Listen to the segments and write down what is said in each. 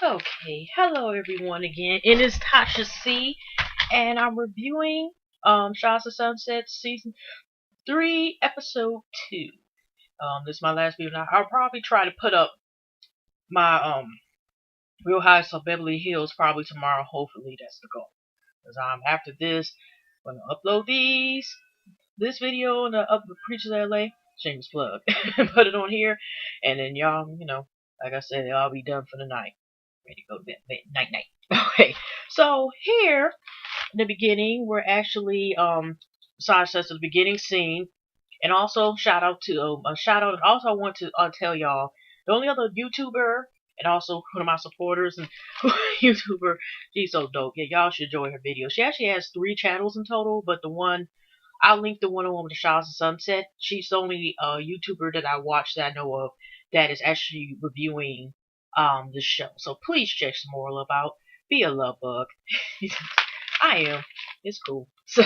Okay, hello everyone again. It is Tasha C, and I'm reviewing Shahs of Sunset season 3, episode 2. This is my last video. Now I'll probably try to put up my Real High of Beverly Hills probably tomorrow. Hopefully that's the goal. Because after this, I'm gonna upload this video and the Preachers LA shameless plug, and put it on here, and then y'all, like I said, I'll be done for the night. Ready to go to bed, night night. Okay, so here in the beginning, we're actually besides just the beginning scene, and also shout out to a shout out. Also, I want to tell y'all the only other YouTuber and also one of my supporters and YouTuber. She's so dope. Yeah, y'all should enjoy her videos. She actually has 3 channels in total, but the one I'll link the one with the Shahs of Sunset. She's the only YouTuber that I watch that I know of that is actually reviewing the show. So please check Samore Love out. Be a love bug. I am. It's cool. So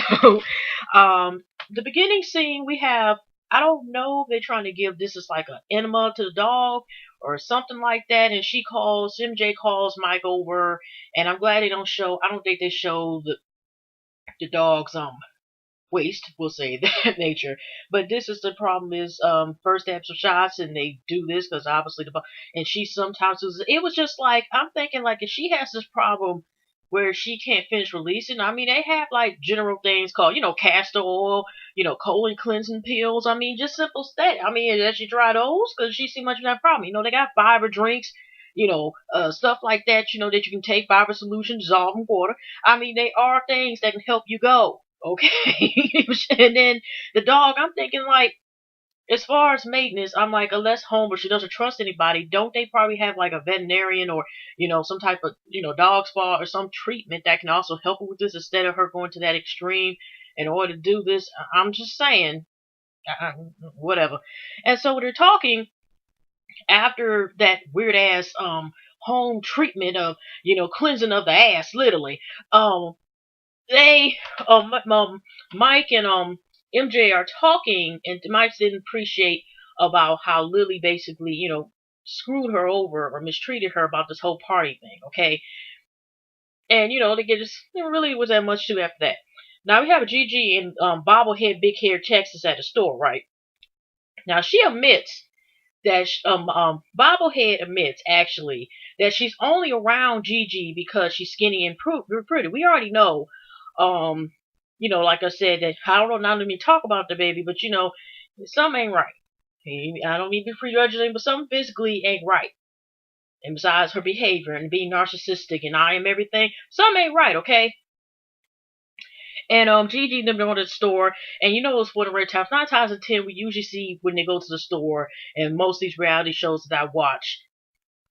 the beginning scene we have, I don't know if they're trying to give this as like an enema to the dog or something like that, and MJ calls Mike over, and I'm glad they don't show, I don't think they show the dog's waste, we'll say that nature. But this is the problem is first they have some shots and they do this because obviously and she sometimes it was just like I'm thinking like if she has this problem where she can't finish releasing. I mean, they have like general things called, castor oil, colon cleansing pills. I mean, just simple stuff. I mean, does she try those? Because she seemed much of that problem. They got fiber drinks, stuff like that, that you can take, fiber solution, dissolve in water. I mean, they are things that can help you go. Okay. And then the dog, I'm thinking like, as far as maintenance, I'm like, unless Homer, she doesn't trust anybody, don't they probably have like a veterinarian or, some type of, dog spa or some treatment that can also help her with this instead of her going to that extreme in order to do this? I'm just saying, whatever. And so they're talking after that weird ass, home treatment of, cleansing of the ass, literally. They Mike and MJ are talking, and Mike didn't appreciate about how Lily basically screwed her over or mistreated her about this whole party thing. Okay, and they get just there really was that much to after that. Now we have Gigi and bobblehead big hair Texas at the store, right? Now she admits that bobblehead admits actually that she's only around Gigi because she's skinny and pretty. We already know, like I said, that I don't know, not let me talk about the baby, but something ain't right. I don't mean to be prejudging, but something physically ain't right. And besides her behavior and being narcissistic and I am everything, something ain't right, okay? And Gigi and them go to the store, and it's for the rare times. 9 times in 10, we usually see when they go to the store, and most of these reality shows that I watch,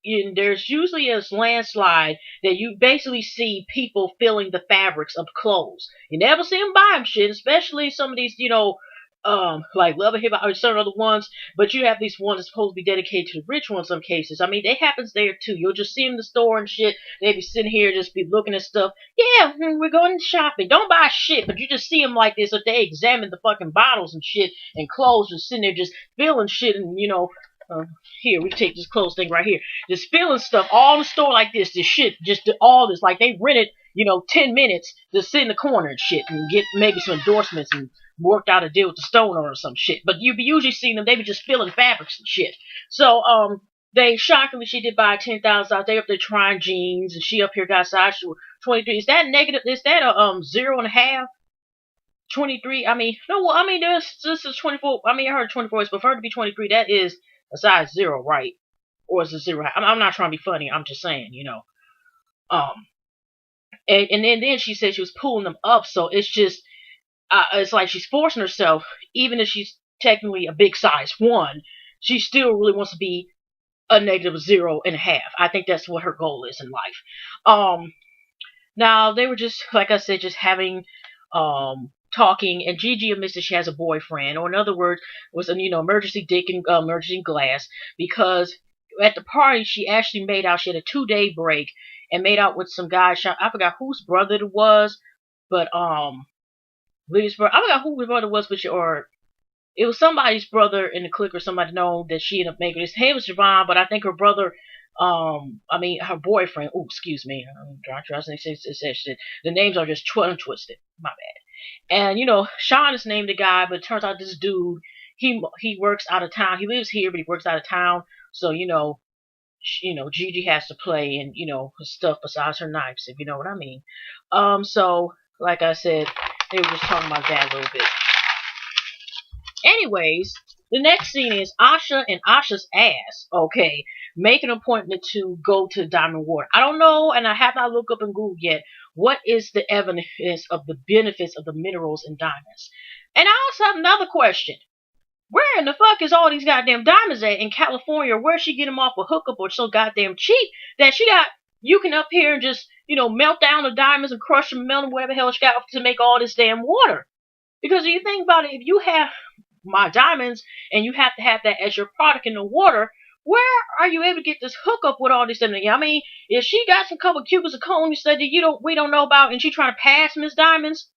and there's usually a landslide that you basically see people filling the fabrics of clothes. You never see them buy them shit, especially some of these, like Love and Hip Hop or certain other ones. But you have these ones that's supposed to be dedicated to the rich ones in some cases. I mean, it happens there too. You'll just see them in the store and shit. They be sitting here just be looking at stuff. Yeah, we're going shopping. Don't buy shit, but you just see them like this. If they examine the fucking bottles and shit and clothes, just sitting there just feeling shit and uh, here, we take this clothes thing right here. Just spilling stuff all in the store like this. This shit, just all this. Like they rented, 10 minutes to sit in the corner and shit and get maybe some endorsements and worked out a deal with the stoner or some shit. But you be usually seeing them, they be just spilling fabrics and shit. So, they shockingly, she did buy 10,000 out there up there trying jeans and she up here got size 23. Is that negative? Is that a, 0.5? 23? I mean, no, I mean, this is 24. I mean, I heard 24 is, but for her to be 23, that is a size 0, right? Or is it 0? I'm not trying to be funny. I'm just saying, Um, and then she said she was pulling them up, so it's just, it's like she's forcing herself, even if she's technically a big size 1, she still really wants to be a negative 0.5. I think that's what her goal is in life. Now they were just, like I said, just having, talking, and Gigi admits that she has a boyfriend, or in other words, was an emergency dick and emergency glass, because at the party she actually made out. She had a 2-day break and made out with some guy. I forgot whose brother it was, but Lee's brother. I forgot who his brother was, or it was somebody's brother in the clique or somebody known that she ended up making. His name was Javon, but I think her brother I mean, her boyfriend. Oh, excuse me. I'm trying to say shit. The names are just twisted. My bad. And Sean is named the guy, but it turns out this dude, he works out of town. He lives here, but he works out of town. So Gigi has to play and her stuff besides her knives, if you know what I mean. So like I said, they were just talking about that a little bit. Anyways, the next scene is Asha and Asha's ass, okay, make an appointment to go to Diamond Water. I don't know, and I have not looked up in Google yet, what is the evidence of the benefits of the minerals in diamonds. And I also have another question. Where in the fuck is all these goddamn diamonds at in California? Where she get them off a hookup or so goddamn cheap that she got, you can up here and just, melt down the diamonds and crush them, melt them, whatever the hell she got to make all this damn water. Because if you think about it, if you have my diamonds and you have to have that as your product in the water, where are you able to get this hookup with all this stuff? I mean, if she got some couple cubes of coal you said that we don't know about, and she trying to pass Miss Diamonds,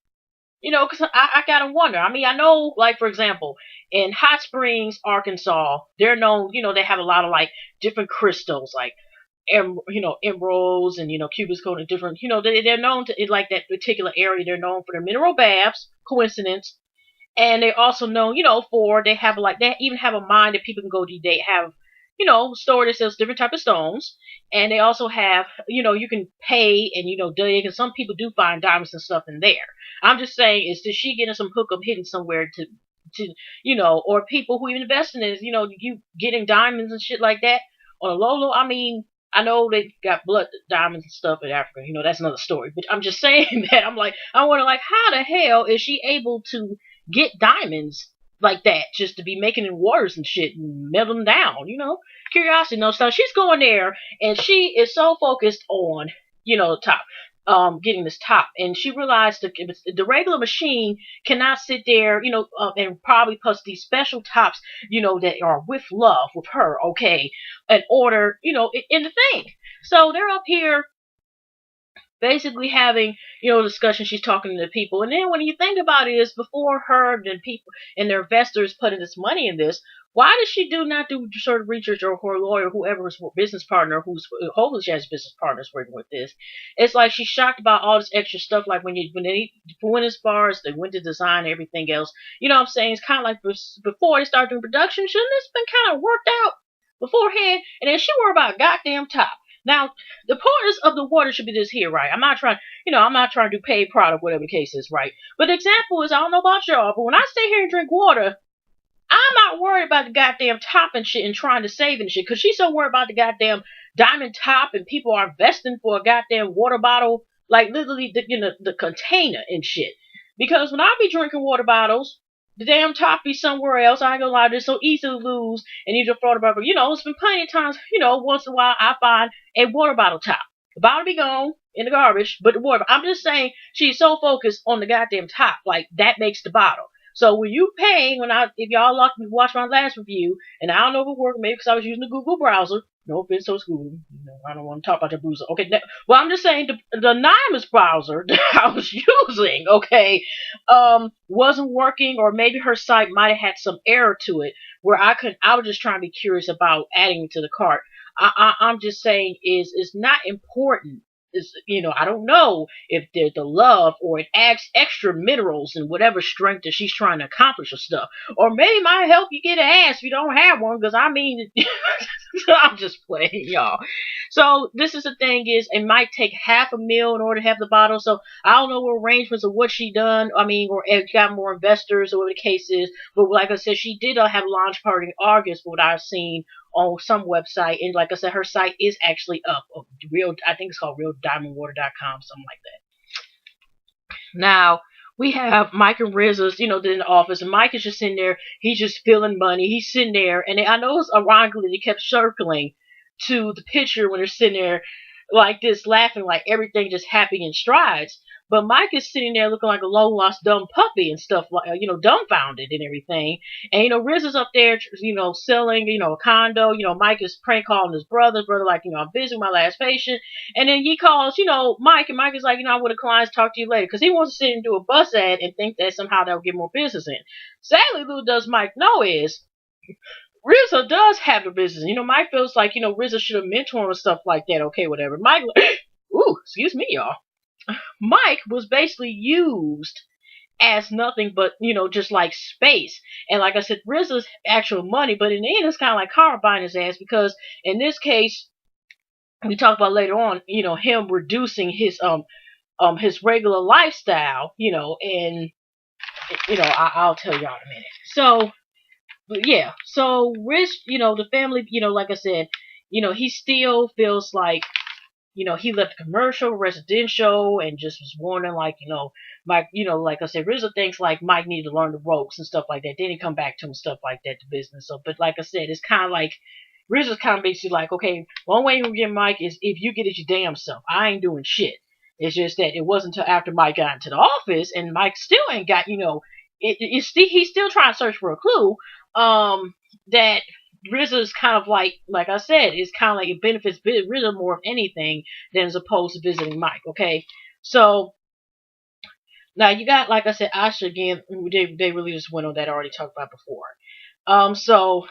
because I gotta wonder. I mean, I know, like for example, in Hot Springs, Arkansas, they're known. They have a lot of like different crystals, like emeralds and cubic zirconia and different. They're known to like that particular area. They're known for their mineral baths. Coincidence. And they also know, for they have like they even have a mine that people can go to. They have, store that sells different type of stones, and they also have, you can pay and dig. And some people do find diamonds and stuff in there. I'm just saying, is she getting some hookup hidden somewhere to or people who even invest in it, you getting diamonds and shit like that on a low. I mean, I know they got blood diamonds and stuff in Africa. That's another story. But I'm just saying that I'm like, I wonder, like, how the hell is she able to get diamonds like that just to be making in waters and shit and melt them down? Curiosity, no. So she's going there and she is so focused on, the top. Getting this top, and she realized the regular machine cannot sit there, and probably plus these special tops, that are with love with her, okay, in order, in the thing. So they're up here basically having, discussion. She's talking to the people. And then when you think about it, is before her and people and their investors putting this money in this, why does she not do sort of research, or her lawyer, whoever's business partner, hopefully she has business partners working with this? It's like she's shocked about all this extra stuff, like when they went as far as they went to design and everything else. You know what I'm saying? It's kind of like before they start doing production, shouldn't this been kind of worked out beforehand? And then she worried about goddamn top. Now, the importance of the water should be this here, right? I'm not trying, I'm not trying to do paid product, whatever the case is, right? But the example is, I don't know about y'all, but when I stay here and drink water, I'm not worried about the goddamn top and shit and trying to save and shit, because she's so worried about the goddamn diamond top and people are investing for a goddamn water bottle, like literally the container and shit. Because when I be drinking water bottles, the damn top be somewhere else. I ain't gonna lie, they're so easy to lose and you just throw it about. It's been plenty of times, once in a while I find a water bottle top. The bottle be gone in the garbage, but the water. I'm just saying, she's so focused on the goddamn top, like that makes the bottle. So when you paying, if y'all watch my last review, and I don't know if it worked, maybe because I was using the Google browser. No offense, so it's Google. I don't want to talk about the browser. Okay, well, I'm just saying the anonymous browser that I was using, okay, wasn't working, or maybe her site might have had some error to it where I was just trying to be curious about adding it to the cart. I'm just saying is not important. I don't know if the love or it adds extra minerals and whatever strength that she's trying to accomplish or stuff. Or maybe it might help you get an ass if you don't have one, because I mean, I'm just playing, y'all. So this is the thing is, it might take $500,000 in order to have the bottle. So I don't know what arrangements or what she done. I mean, or if got more investors or whatever the case is. But like I said, she did have a launch party in August, what I've seen on some website, and like I said, her site is actually up. I think it's called realdiamondwater.com, something like that. Now we have Mike and Rizzo's, in the office, and Mike is just sitting there. He's just feeling money. He's sitting there, and I know it's ironically they kept circling to the picture when they're sitting there like this, laughing like everything just happy in strides. But Mike is sitting there looking like a long lost dumb puppy and stuff, like, dumbfounded and everything. And, Riz is up there, selling, a condo. Mike is prank calling his brother. His brother like, I'm busy with my last patient. And then he calls, Mike. And Mike is like, I want the clients talk to you later. Because he wants to sit and do a bus ad and think that somehow that will get more business in. Sadly, little does Mike know is, Rizzo does have the business. Mike feels like, Rizzo should have mentored him and stuff like that. Okay, whatever. Mike, ooh, excuse me, y'all. Mike was basically used as nothing but, just like space. And like I said, Rizzo's actual money, but in the end, it's kind of like karma buying his ass because in this case, we talk about later on, him reducing his regular lifestyle, and I'll tell y'all in a minute. So, but yeah, so Rich, the family, like I said, he still feels like, he left commercial, residential, and just was warning, like, Mike, like I said, Rizzo thinks like Mike needed to learn the ropes and stuff like that. Then he come back to him, stuff like that, to business. So, but like I said, it's kind of like, Rizzo's kind of basically like, okay, one way you can get Mike is if you get it your damn self. I ain't doing shit. It's just that it wasn't until after Mike got into the office and Mike still ain't got, he's still trying to search for a clue, that Rizzo is kind of like I said, it's kind of like it benefits Rizzo more of anything than as opposed to visiting Mike. Okay, so now you got, like I said, Asha again. They really just went on that I already talked about before. So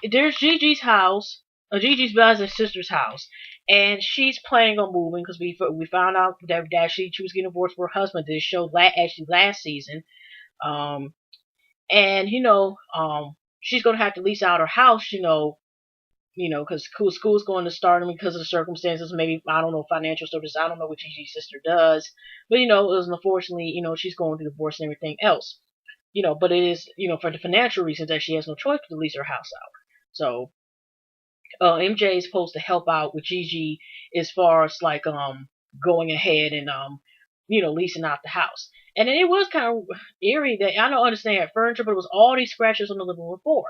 there's Gigi's house, Gigi's brother's and sister's house, and she's planning on moving because we found out that she was getting divorced from her husband. This show actually last season, um, and she's gonna have to lease out her house, because school's going to start because of the circumstances. Maybe, I don't know, financial services. I don't know what Gigi's sister does, but it was unfortunately, she's going through divorce and everything else. But it is, for the financial reasons that she has no choice but to lease her house out. So, MJ is supposed to help out with Gigi as far as like going ahead and leasing out the house. And then it was kind of eerie that I don't understand furniture, but it was all these scratches on the living room floor.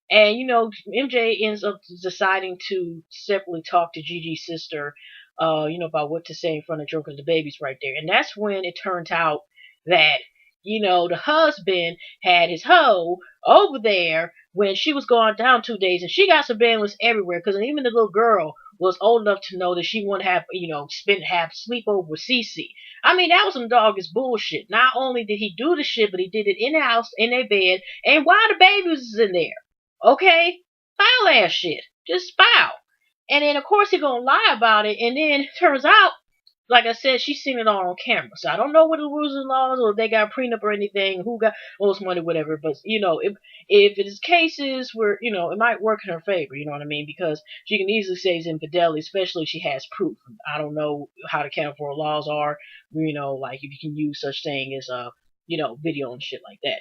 And MJ ends up deciding to separately talk to Gigi's sister, about what to say in front of Joe because the baby's right there. And that's when it turns out that, the husband had his hoe over there when she was gone down 2 days, and she got surveillance everywhere because even the little girl was old enough to know that she wouldn't have, have sleepover with Cece. I mean, that was some doggish bullshit. Not only did he do the shit, but he did it in the house, in their bed, and while the baby was in there. Okay? Foul ass shit. Just foul. And then, of course, he gonna lie about it. And then, turns out, like I said, she's seen it all on camera. So I don't know what the rules and laws, or if they got a prenup or anything, who got most money, whatever. But, if it is cases where, it might work in her favor, you know what I mean? Because she can easily say it's infidelity, especially if she has proof. I don't know how the California laws are, like if you can use such thing as, video and shit like that.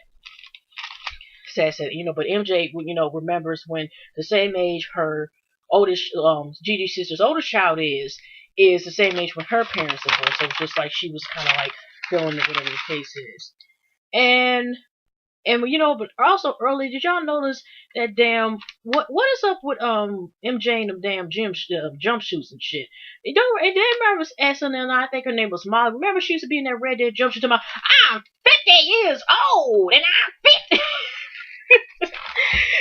Said, but MJ, remembers when the same age her oldest, Gigi's sister's oldest child is the same age when her parents divorced. So it's just like she was kind of like feeling it, whatever the case is. And but also early, did y'all notice that damn what is up with MJ and them damn jumpsuits and shit? They remember asking, and I think her name was Molly. Remember she used to be in that red dead jumpsuit talking about, I'm 50 years old and I'm 50.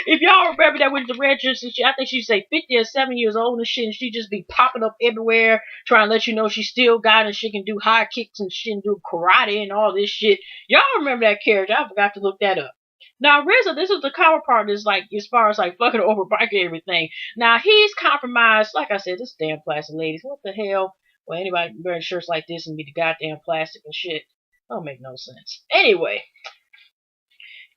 If y'all remember that with the red dress and shit, I think she'd say 50 or 7 years old and shit, and she just be popping up everywhere, trying to let you know she still got it, and she can do high kicks and she can do karate and all this shit. Y'all remember that character? I forgot to look that up. Now Rizzo, this is the cover part, is like as far as like fucking over biking and everything. Now he's compromised, like I said, this damn plastic ladies. What the hell? Well, anybody wearing shirts like this and be the goddamn plastic and shit. Don't make no sense. Anyway,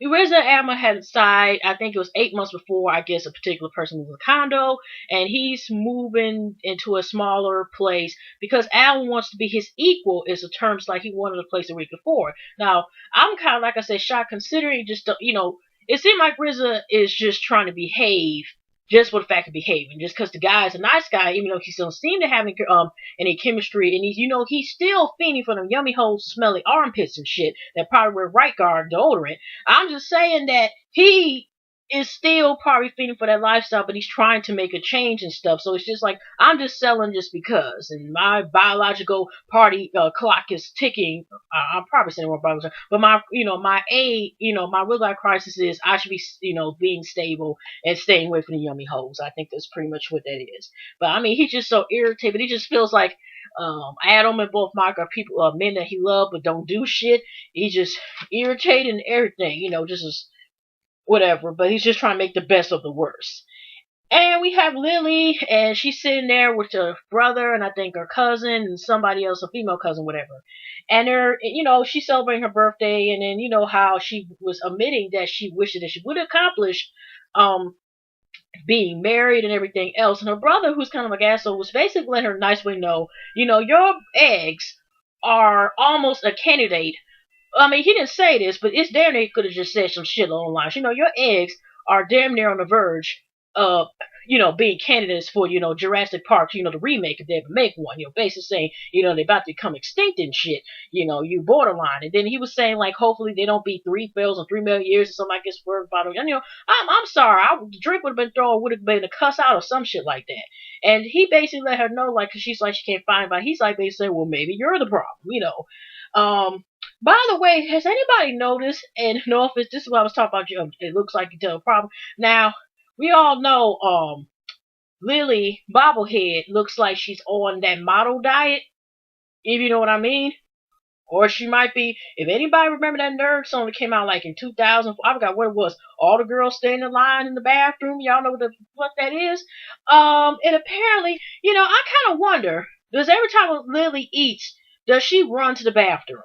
Rizzo and Alma had decided, I think it was 8 months before, I guess, a particular person moved to a condo, and he's moving into a smaller place because Alma wants to be his equal, is the terms like he wanted a place where he could afford. Now, I'm kind of, like I said, shocked considering just, it seemed like Rizzo is just trying to behave just for the fact of behaving, just because the guy is a nice guy, even though he still seem to have any chemistry, and he's still fiending for them yummy holes, smelly armpits and shit that probably wear right guard deodorant. I'm just saying that he is still probably fiending for that lifestyle, but he's trying to make a change and stuff. So it's just like, I'm just selling just because, and my biological party clock is ticking. I'm probably saying more biological, but my real life crisis is I should be, being stable and staying away from the yummy hoes. I think that's pretty much what that is. But I mean, he's just so irritated. He just feels like Adam and both Mike are people, men that he loves but don't do shit. He's just irritated and everything, just as whatever. But he's just trying to make the best of the worst. And we have Lily, and she's sitting there with her brother, and I think her cousin, and somebody else, a female cousin, whatever. And she's celebrating her birthday, and then, how she was admitting that she wished that she would accomplish, um, being married and everything else. And her brother, who's kind of like asshole, was basically letting her nicely know, your eggs are almost a candidate. I mean, he didn't say this, but it's damn near he could have just said some shit along the lines. Your eggs are damn near on the verge of, being candidates for, Jurassic Park, the remake if they ever make one. Basically saying, they're about to become extinct and shit. You borderline. And then he was saying, like, hopefully they don't be 3 fails in 3 million years or something like this for about, I'm sorry. The drink would have been thrown, would have been a cuss out or some shit like that. And he basically let her know, like, cause she's like, she can't find anybody. He's like, basically saying, well, maybe you're the problem, By the way, has anybody noticed, and no offense, this is what I was talking about, it looks like you tell a problem. Now, we all know, Lily Bobblehead looks like she's on that model diet, if you know what I mean. Or she might be, if anybody remember that nerd song that came out like in 2000, I forgot what it was, all the girls standing in line in the bathroom, y'all know what that is? And apparently, I kind of wonder, does every time Lily eats, does she run to the bathroom?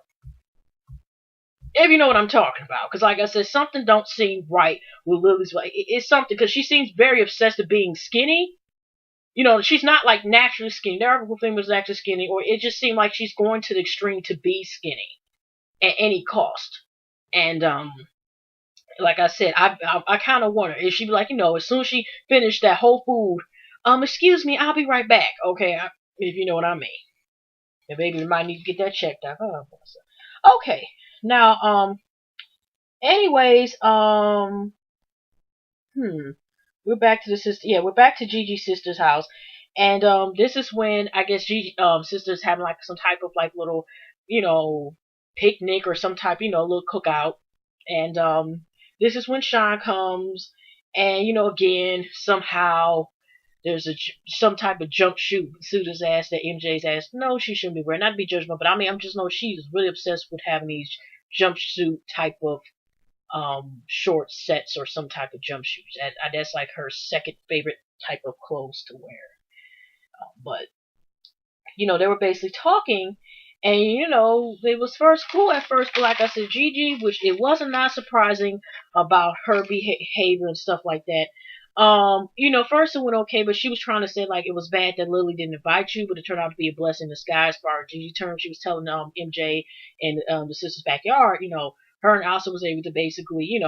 If you know what I'm talking about. Because like I said, something don't seem right with Lily's life. It's something, because she seems very obsessed with being skinny. She's not like naturally skinny. There are females actually skinny, or it just seemed like she's going to the extreme to be skinny at any cost. And like I said, I kind of wonder if she'd be like, as soon as she finished that whole food, excuse me, I'll be right back. Okay, if you know what I mean. And maybe we might need to get that checked out. Okay. Now, anyways, we're back to the sister. Yeah, we're back to Gigi's sister's house, and this is when I guess Gigi sister's having like some type of like little, picnic or some type, little cookout, and this is when Sean comes, and again somehow there's some type of jumpsuit suit his ass that MJ's ass. No, she shouldn't be wearing. Not to be judgmental, but I mean I'm just know she's really obsessed with having these jumpsuit type of short sets or some type of jumpsuits. That's like her second favorite type of clothes to wear. But they were basically talking, and it was first cool at first, but like I said, Gigi, which it wasn't not surprising about her behavior and stuff like that. First it went okay, but she was trying to say like it was bad that Lily didn't invite you, but it turned out to be a blessing in disguise. For our Gigi term, she was telling MJ in the sister's backyard, her and Elsa was able to basically,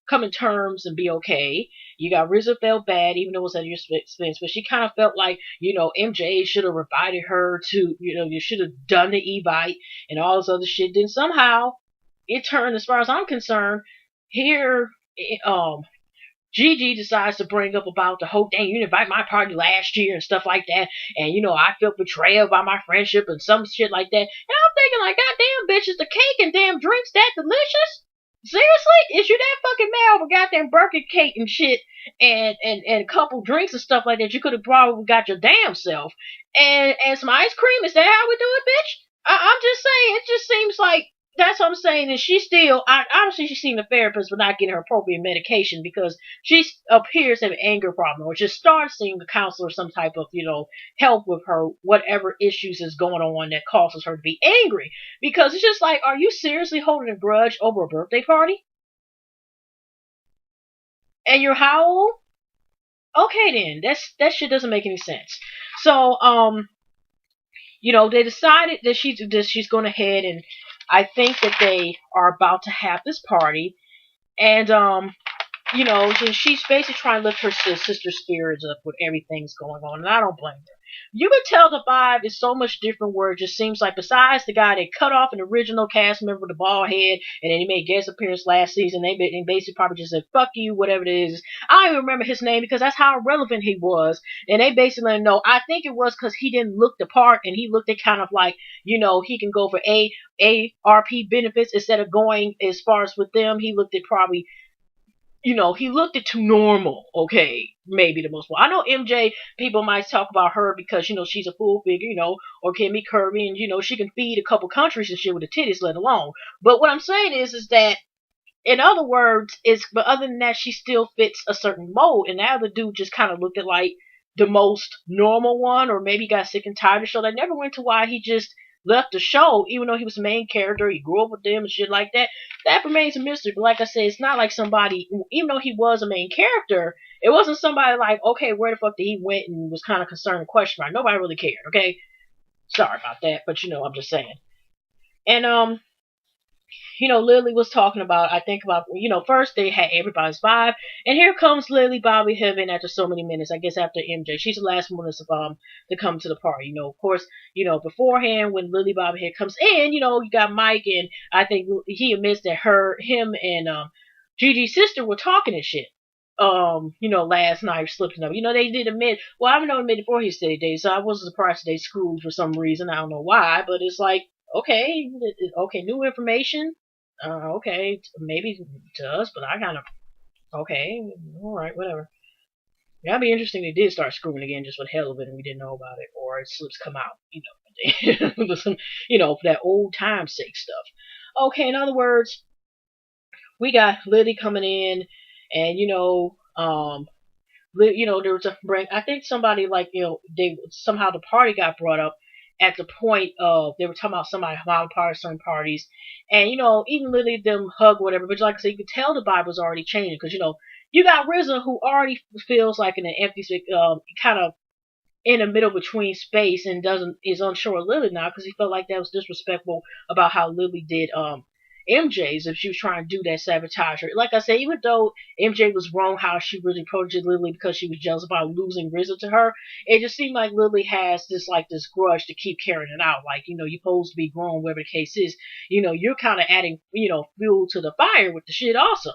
come in terms and be okay. You got Rizzo felt bad, even though it was at your expense, but she kind of felt like, MJ should have invited her to, you should have done the Evite and all this other shit. Then somehow it turned, as far as I'm concerned, here, Gigi decides to bring up about the whole thing. You didn't invite my party last year and stuff like that. And, I felt betrayed by my friendship and some shit like that. And I'm thinking like, goddamn bitches, the cake and damn drinks that delicious? Seriously? Is you that fucking mad over goddamn birthday cake and shit and a couple drinks and stuff like that? You could have probably got your damn self. And some ice cream? Is that how we do it, bitch? I'm just saying, it just seems like that's what I'm saying. And she still, obviously, she's seen the therapist for not getting her appropriate medication because she appears to have an anger problem, or just starts seeing the counselor some type of, help with her whatever issues is going on that causes her to be angry. Because it's just like, are you seriously holding a grudge over a birthday party? And you're how old? Okay, then that shit doesn't make any sense. So, they decided that she's going ahead, and I think that they are about to have this party, and she's basically trying to lift her sister's spirits up with everything's going on, and I don't blame her. You can tell the vibe is so much different where it just seems like besides the guy they cut off an original cast member with the bald head and then he made guest appearance last season, they basically probably just said, fuck you, whatever it is. I don't even remember his name because that's how irrelevant he was. And they basically let him know, I think it was because he didn't look the part and he looked at kind of like, he can go for ARP benefits instead of going as far as with them. He looked at probably he looked at too normal, okay, maybe the most part. I know MJ, people might talk about her because, she's a full figure, or Kimmy Curry, and, she can feed a couple countries and shit with the titties, let alone. But what I'm saying is that In other words, it's but other than that, she still fits a certain mold. And that other dude just kind of looked at like the most normal one, or maybe got sick and tired of the show. They never went to why he just left the show, even though he was the main character. He grew up with them and shit like that. That remains a mystery. But like I said, it's not like somebody, even though he was a main character, it wasn't somebody like, okay, where the fuck did he went and was kind of concerned and questioned. Right? Nobody really cared. Okay, sorry about that, but I'm just saying. And Lily was talking about, I think about, first they had everybody's vibe, and here comes Lily Bobby Heaven after so many minutes, I guess after MJ. She's the last one to come to the party. Of course, beforehand when Lily Bobby Head comes in, you got Mike, and I think he admits that him and Gigi's sister were talking and shit. Last night slipping up. They did admit, well, I haven't admitted before he said they, so I wasn't surprised they screwed for some reason. I don't know why, but it's like, okay, new information. Okay, maybe to us, but I kind of, okay, all right, whatever. Yeah, it'd be interesting if they did start screwing again just for the hell of it and we didn't know about it, or it slips come out, some, for that old time sake stuff. Okay, in other words, we got Lily coming in, and there was a break. I think somebody like they somehow the party got brought up at the point of they were talking about somebody how part of certain parties, and even Lily them hug whatever. But like I said, you could tell the vibe was already changing because you got Rizzo who already feels like in an empty kind of in the middle between space and doesn't is unsure of Lily now because he felt like that was disrespectful about how Lily did MJ's if she was trying to do that sabotage her. Like I said, even though MJ was wrong how she really approached Lily because she was jealous about losing Rizzo to her, it just seemed like Lily has this grudge to keep carrying it out. Like, you're supposed to be grown, whatever the case is. You're kind of adding, fuel to the fire with the shit also.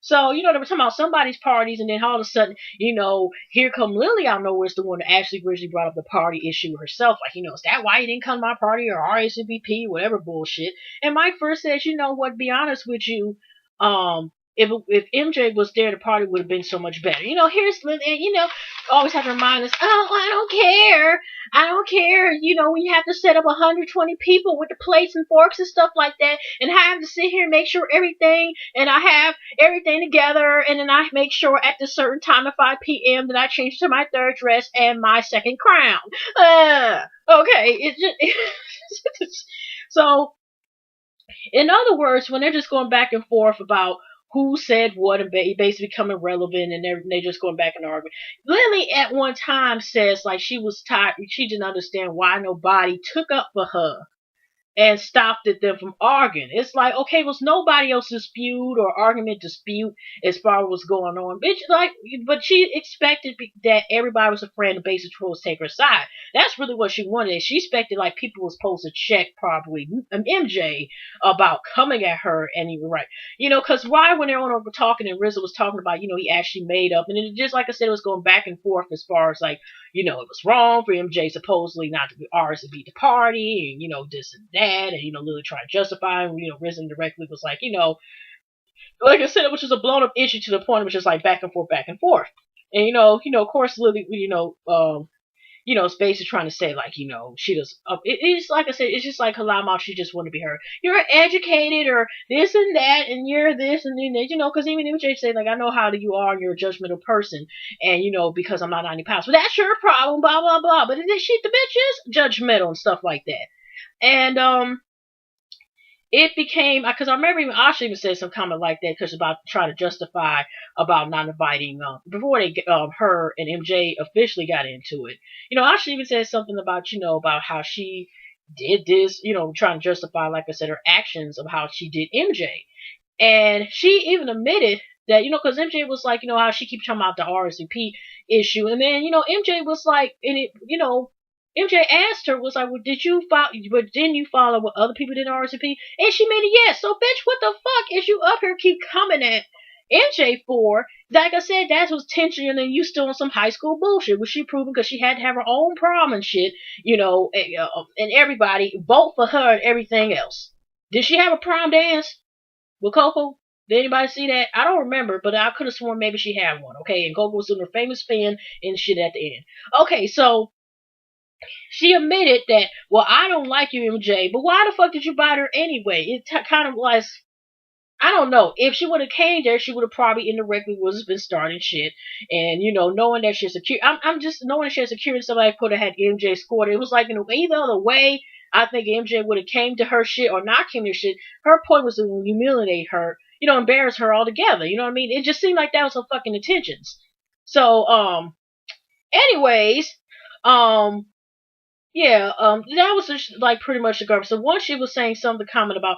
So, they were talking about somebody's parties, and then all of a sudden, here come Lily out of nowhere, is the one that actually originally brought up the party issue herself. Like, is that why you didn't come to my party, or RSVP, whatever bullshit. And Mike first says, you know what, be honest with you, if MJ was there, the party would have been so much better. Here's Lily, and, always have to remind us, oh, I don't care. I don't care. We have to set up 120 people with the plates and forks and stuff like that, and I have to sit here and make sure everything, and I have everything together, and then I make sure at the certain time at 5 p.m. that I change to my third dress and my second crown. Okay, so in other words, when they're just going back and forth about who said what and basically becoming relevant, and they're just going back and arguing. Lily at one time says like she was tired, she didn't understand why nobody took up for her and stopped at them from arguing. It's like, okay, was nobody else's dispute or argument dispute as far as what's going on, bitch. Like, but she expected that everybody was a friend and basic rules take her side. That's really what she wanted. She expected like people were supposed to check probably MJ about coming at her, and you were right. Because why when they were talking and Rizzo was talking about, he actually made up, and it just like I said, it was going back and forth as far as like, it was wrong for MJ supposedly not to be ours to be the party, and this and that, and Lily trying to justify, and Risen directly was like, like I said, it was just a blown up issue to the point it was just like back and forth, back and forth, and of course Lily, it's basically trying to say like, she does. It's like I said, it's just like her mouth. She just want to be heard. You're educated or this and that, and you're this and that, because even MJ say like, I know how you are, and you're a judgmental person, and because I'm not 90 pounds, but that's your problem, blah blah blah. But this shit, the bitch is judgmental and stuff like that, and it became because I remember even Asha even said some comment like that because about trying to justify about not inviting before they her and MJ officially got into it. Asha even said something about about how she did this, trying to justify, like I said, her actions of how she did MJ, and she even admitted that because MJ was like how she keeps talking about the RSVP issue, and then MJ was like, and it MJ asked her, was like, well, didn't you follow what other people did in RSVP? And she made a yes. So, bitch, what the fuck is you up here keep coming at MJ for? Like I said, that was tension, and then you still on some high school bullshit, which she proven because she had to have her own prom and shit, and everybody vote for her and everything else. Did she have a prom dance with Coco? Did anybody see that? I don't remember, but I could have sworn maybe she had one, okay? And Coco was doing her famous spin and shit at the end. Okay, so she admitted that, well, I don't like you, MJ, but why the fuck did you bite her anyway? It kind of was, I don't know. If she would have came there, she would have probably indirectly was been starting shit. And, knowing that she's secure, I'm just knowing that she has security, somebody could have had MJ scored. It was like, either other way, I think MJ would have came to her shit or not came to shit. Her point was to humiliate her, embarrass her altogether. You know what I mean? It just seemed like that was her fucking intentions. So, anyways, um, yeah, that was just, like pretty much the garbage. So once she was saying something, comment about,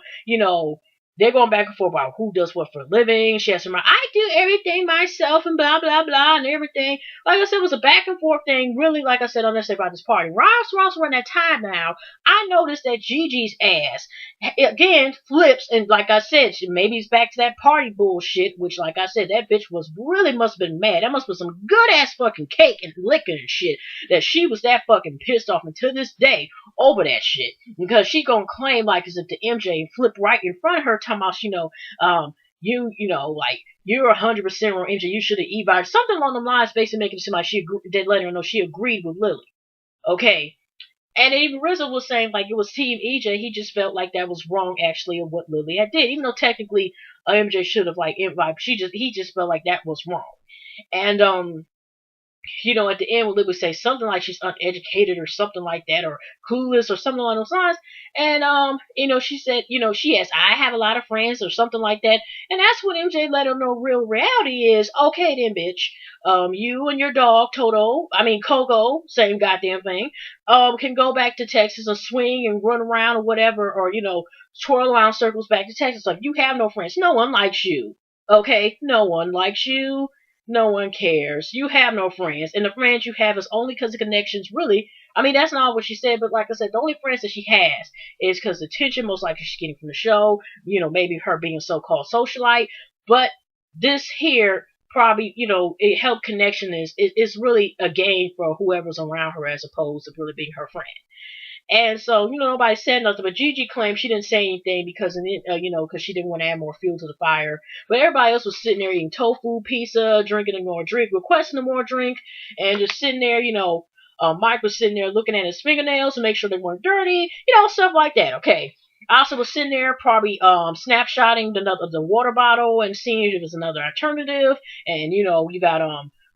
they're going back and forth about who does what for a living. She has to remember, I do everything myself and blah blah blah and everything. Like I said, it was a back and forth thing. Really, like I said, unnecessary about this party. Ross around that time now. I noticed that Gigi's ass again flips, and like I said, maybe it's back to that party bullshit. Which, like I said, that bitch was really must have been mad. That must have been some good ass fucking cake and liquor and shit that she was that fucking pissed off, and to this day over that shit, because she gonna claim like as if the MJ flipped right in front of her, talking about like you're 100% on MJ, you should have e-vibed something along the lines, basically making it seem like she did let her know she agreed with Lily. Okay. And even Rizzo was saying like it was Team EJ. He just felt like that was wrong actually of what Lily had did, even though technically MJ should have like invite. He just felt like that was wrong. And at the end, Lily would say something like she's uneducated or something like that, or clueless or something along those lines. And, she said, she has, I have a lot of friends or something like that. And that's what MJ let her know real reality is. Okay then, bitch. You and your dog, Coco, same goddamn thing, can go back to Texas and swing and run around or whatever, or, twirl around circles back to Texas. Like, you have no friends. No one likes you. Okay? No one likes you. No one cares. You have no friends. And the friends you have is only because of connections, really. I mean, that's not what she said, but like I said, the only friends that she has is because the attention most likely she's getting from the show, maybe her being a so-called socialite. But this here probably, it helped connection is really a gain for whoever's around her as opposed to really being her friend. And so, nobody said nothing, but Gigi claimed she didn't say anything because, because she didn't want to add more fuel to the fire. But everybody else was sitting there eating tofu, pizza, drinking more drink, requesting more drink, and just sitting there, Mike was sitting there looking at his fingernails to make sure they weren't dirty, stuff like that, okay. I also was sitting there probably snapshotting the water bottle and seeing if there was another alternative. And, you got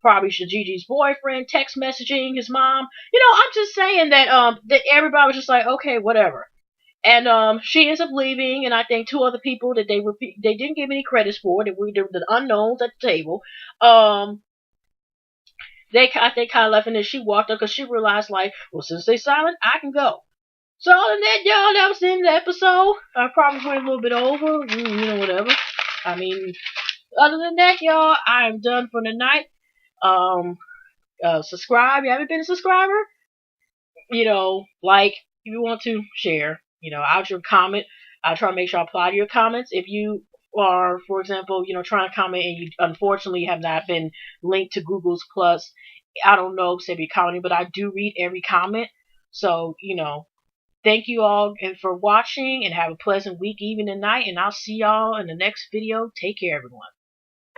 probably Gigi's boyfriend text messaging his mom. I'm just saying that everybody was just like, okay, whatever. And she ends up leaving, and I think two other people that they didn't give any credits for, that were the unknowns at the table. I think kind of left, and then she walked up because she realized like, well, since they silent, I can go. So other than that, y'all, that was the end of the episode. I probably went a little bit over, whatever. I mean, other than that, y'all, I am done for the night. Subscribe. You haven't been a subscriber? Like, if you want to, share. Out your comment. I'll try to make sure I apply to your comments. If you are, for example, trying to comment and you unfortunately have not been linked to Google's Plus, I don't know, say be commenting, but I do read every comment. So, thank you all and for watching, and have a pleasant week, evening, and night, and I'll see y'all in the next video. Take care, everyone.